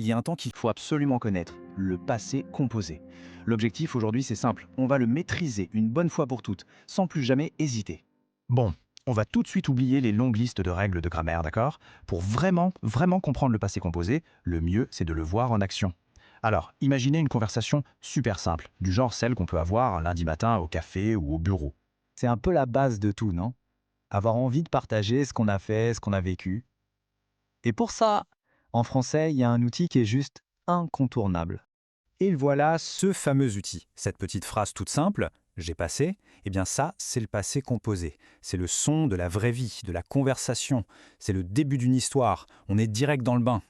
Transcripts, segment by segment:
Il y a un temps qu'il faut absolument connaître, le passé composé. L'objectif aujourd'hui, c'est simple, on va le maîtriser une bonne fois pour toutes, sans plus jamais hésiter. Bon, on va tout de suite oublier les longues listes de règles de grammaire, d'accord? Pour vraiment comprendre le passé composé, le mieux, c'est de le voir en action. Alors, imaginez une conversation super simple, du genre celle qu'on peut avoir un lundi matin au café ou au bureau. C'est un peu la base de tout, non? Avoir envie de partager ce qu'on a fait, ce qu'on a vécu. Et pour ça, en français, il y a un outil qui est juste incontournable. Et voilà ce fameux outil, cette petite phrase toute simple, j'ai passé, eh bien ça, c'est le passé composé. C'est le son de la vraie vie, de la conversation. C'est le début d'une histoire. On est direct dans le bain.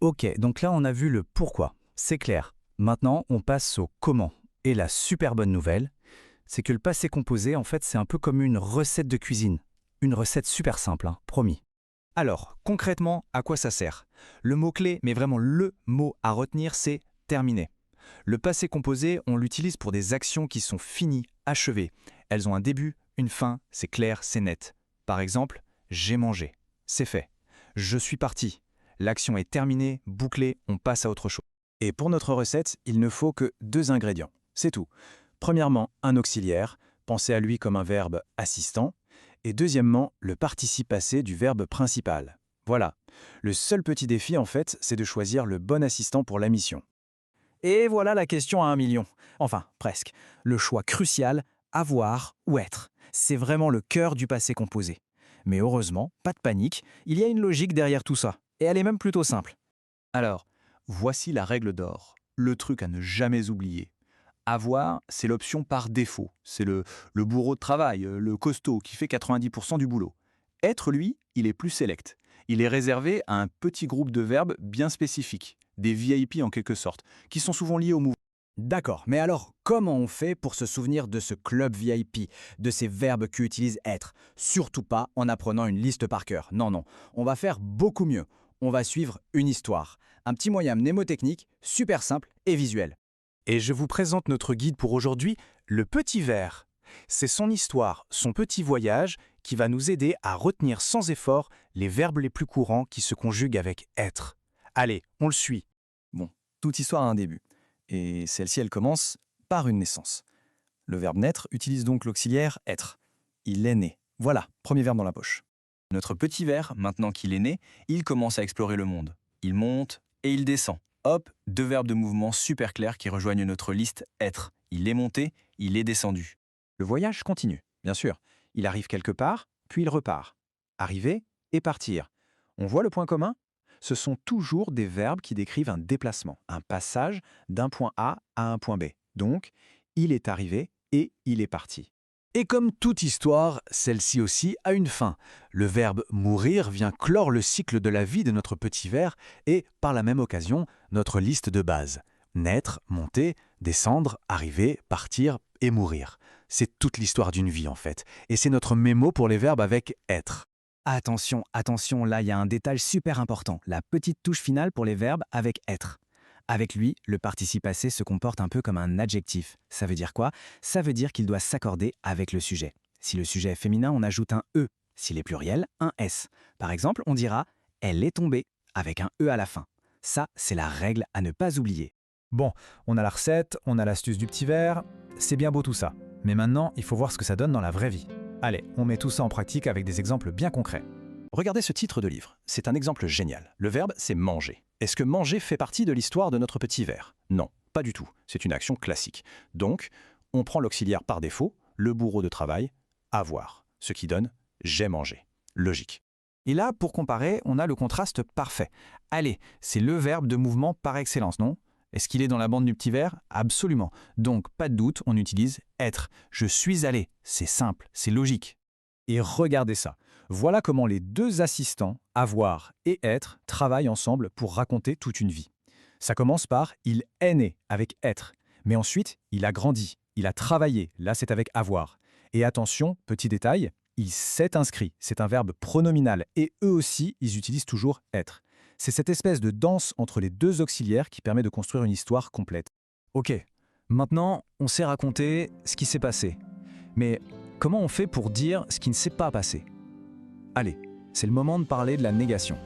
Ok, donc là on a vu le pourquoi, c'est clair. Maintenant, on passe au comment. Et la super bonne nouvelle, c'est que le passé composé, en fait, c'est un peu comme une recette de cuisine. Une recette super simple, hein, promis. Alors, concrètement, à quoi ça sert? Le mot-clé, mais vraiment le mot à retenir, c'est terminé. Le passé composé, on l'utilise pour des actions qui sont finies, achevées. Elles ont un début, une fin, c'est clair, c'est net. Par exemple, j'ai mangé, c'est fait. Je suis parti. L'action est terminée, bouclée, on passe à autre chose. Et pour notre recette, il ne faut que 2 ingrédients. C'est tout. Premièrement, un auxiliaire. Pensez à lui comme un verbe assistant. Et deuxièmement, le participe passé du verbe principal. Voilà. Le seul petit défi, en fait, c'est de choisir le bon assistant pour la mission. Et voilà la question à 1 million. Enfin, presque. Le choix crucial, avoir ou être. C'est vraiment le cœur du passé composé. Mais heureusement, pas de panique, il y a une logique derrière tout ça. Et elle est même plutôt simple. Alors, voici la règle d'or, le truc à ne jamais oublier. Avoir, c'est l'option par défaut. C'est le bourreau de travail, le costaud qui fait 90% du boulot. Être, lui, il est plus select. Il est réservé à un petit groupe de verbes bien spécifiques, des VIP en quelque sorte, qui sont souvent liés au mouvement. D'accord, mais alors comment on fait pour se souvenir de ce club VIP, de ces verbes qui utilisent être? Surtout pas en apprenant une liste par cœur. Non, non, on va faire beaucoup mieux. On va suivre une histoire. Un petit moyen mnémotechnique, super simple et visuel. Et je vous présente notre guide pour aujourd'hui, le petit vers. C'est son histoire, son petit voyage, qui va nous aider à retenir sans effort les verbes les plus courants qui se conjuguent avec être. Allez, on le suit. Bon, toute histoire a un début. Et celle-ci, elle commence par une naissance. Le verbe naître utilise donc l'auxiliaire être. Il est né. Voilà, premier verbe dans la poche. Notre petit ver, maintenant qu'il est né, il commence à explorer le monde. Il monte et il descend. Hop, 2 verbes de mouvement super clairs qui rejoignent notre liste être. Il est monté, il est descendu. Le voyage continue, bien sûr. Il arrive quelque part, puis il repart. Arriver et partir. On voit le point commun? Ce sont toujours des verbes qui décrivent un déplacement, un passage d'un point A à un point B. Donc, il est arrivé et il est parti. Et comme toute histoire, celle-ci aussi a une fin. Le verbe mourir vient clore le cycle de la vie de notre petit ver et, par la même occasion, notre liste de base. Naître, monter, descendre, arriver, partir et mourir. C'est toute l'histoire d'une vie en fait. Et c'est notre mémo pour les verbes avec être. Attention, attention, là il y a un détail super important. La petite touche finale pour les verbes avec être. Avec lui, le participe passé se comporte un peu comme un adjectif. Ça veut dire quoi? Ça veut dire qu'il doit s'accorder avec le sujet. Si le sujet est féminin, on ajoute un E. S'il est pluriel, un S. Par exemple, on dira « elle est tombée » avec un E à la fin. Ça, c'est la règle à ne pas oublier. Bon, on a la recette, on a l'astuce du petit verre. C'est bien beau tout ça. Mais maintenant, il faut voir ce que ça donne dans la vraie vie. Allez, on met tout ça en pratique avec des exemples bien concrets. Regardez ce titre de livre. C'est un exemple génial. Le verbe, c'est manger. Est-ce que manger fait partie de l'histoire de notre petit ver? Non, pas du tout. C'est une action classique. Donc, on prend l'auxiliaire par défaut, le bourreau de travail, avoir, ce qui donne j'ai mangé. Logique. Et là, pour comparer, on a le contraste parfait. Allez, c'est le verbe de mouvement par excellence, non? Est-ce qu'il est dans la bande du petit verre? Absolument. Donc, pas de doute, on utilise être. Je suis allé. C'est simple, c'est logique. Et regardez ça. Voilà comment les deux assistants, avoir et être, travaillent ensemble pour raconter toute une vie. Ça commence par « il est né » avec être. Mais ensuite, il a grandi, il a travaillé. Là, c'est avec avoir. Et attention, petit détail, il s'est inscrit. C'est un verbe pronominal. Et eux aussi, ils utilisent toujours être. C'est cette espèce de danse entre les deux auxiliaires qui permet de construire une histoire complète. Ok, maintenant, on sait raconter ce qui s'est passé. Mais comment on fait pour dire ce qui ne s'est pas passé? Allez, c'est le moment de parler de la négation.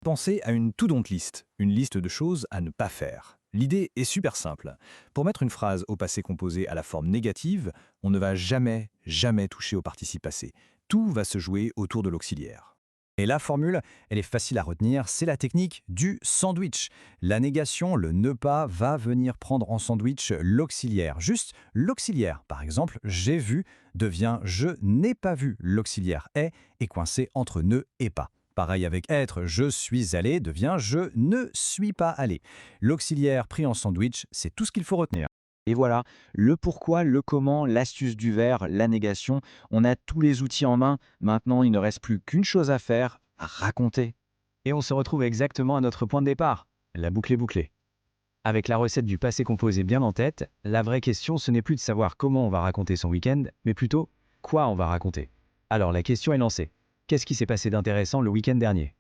Pensez à une to-don't list, une liste de choses à ne pas faire. L'idée est super simple. Pour mettre une phrase au passé composé à la forme négative, on ne va jamais, jamais toucher au participe passé. Tout va se jouer autour de l'auxiliaire. Et la formule, elle est facile à retenir, c'est la technique du sandwich. La négation, le ne pas, va venir prendre en sandwich l'auxiliaire. Juste l'auxiliaire. Par exemple, j'ai vu devient je n'ai pas vu. L'auxiliaire est coincé entre ne et pas. Pareil avec être, je suis allé devient je ne suis pas allé. L'auxiliaire pris en sandwich, c'est tout ce qu'il faut retenir. Et voilà, le pourquoi, le comment, l'astuce du verre, la négation, on a tous les outils en main. Maintenant, il ne reste plus qu'une chose à faire, à raconter. Et on se retrouve exactement à notre point de départ. La boucle est bouclée. Avec la recette du passé composé bien en tête, la vraie question, ce n'est plus de savoir comment on va raconter son week-end, mais plutôt quoi on va raconter. Alors la question est lancée. Qu'est-ce qui s'est passé d'intéressant le week-end dernier?